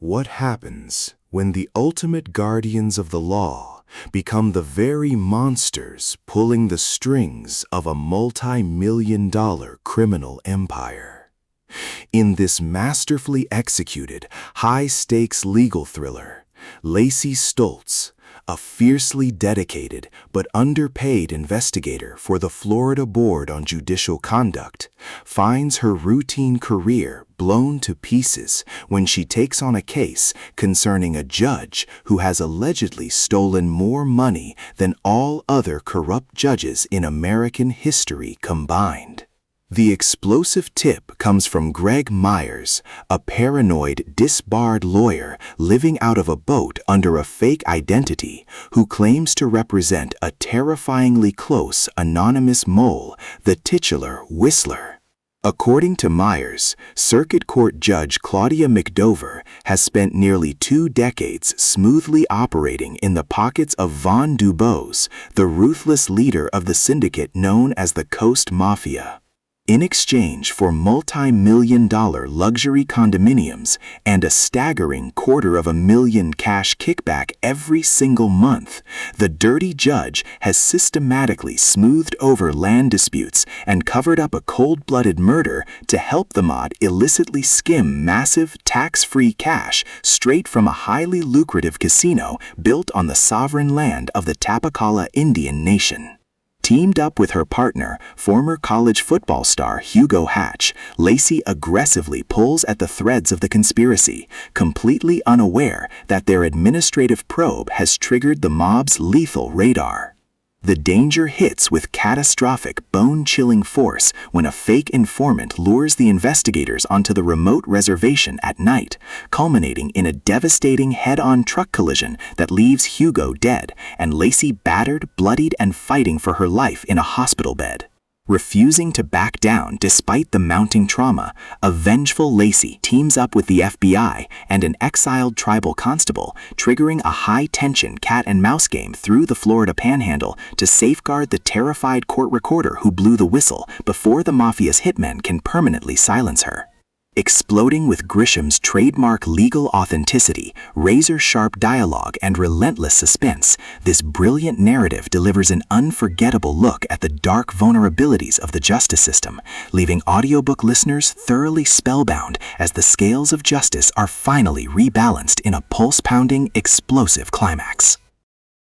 What happens when the ultimate guardians of the law become the very monsters pulling the strings of a multi-million-dollar criminal empire? In this masterfully executed, high-stakes legal thriller, Lacy Stoltz, a fiercely dedicated but underpaid investigator for the Florida Board on Judicial Conduct, finds her routine career blown to pieces when she takes on a case concerning a judge who has allegedly stolen more money than all other corrupt judges in American history combined. The explosive tip comes from Greg Myers, a paranoid, disbarred lawyer living out of a boat under a fake identity who claims to represent a terrifyingly close anonymous mole, the titular Whistler. According to Myers, Circuit Court Judge Claudia McDover has spent nearly 2 decades smoothly operating in the pockets of Von Dubose, the ruthless leader of the syndicate known as the Coast Mafia. In exchange for multi-million-dollar luxury condominiums and a staggering $250,000 cash kickback every single month, the dirty judge has systematically smoothed over land disputes and covered up a cold-blooded murder to help the mob illicitly skim massive tax-free cash straight from a highly lucrative casino built on the sovereign land of the Tapacala Indian Nation. Teamed up with her partner, former college football star Hugo Hatch, Lacy aggressively pulls at the threads of the conspiracy, completely unaware that their administrative probe has triggered the mob's lethal radar. The danger hits with catastrophic, bone-chilling force when a fake informant lures the investigators onto the remote reservation at night, culminating in a devastating head-on truck collision that leaves Hugo dead and Lacy battered, bloodied, and fighting for her life in a hospital bed. Refusing to back down despite the mounting trauma, a vengeful Lacy teams up with the FBI and an exiled tribal constable, triggering a high-tension cat-and-mouse game through the Florida Panhandle to safeguard the terrified court recorder who blew the whistle before the mafia's hitmen can permanently silence her. Exploding with Grisham's trademark legal authenticity, razor-sharp dialogue, and relentless suspense, this brilliant narrative delivers an unforgettable look at the dark vulnerabilities of the justice system, leaving audiobook listeners thoroughly spellbound as the scales of justice are finally rebalanced in a pulse-pounding, explosive climax.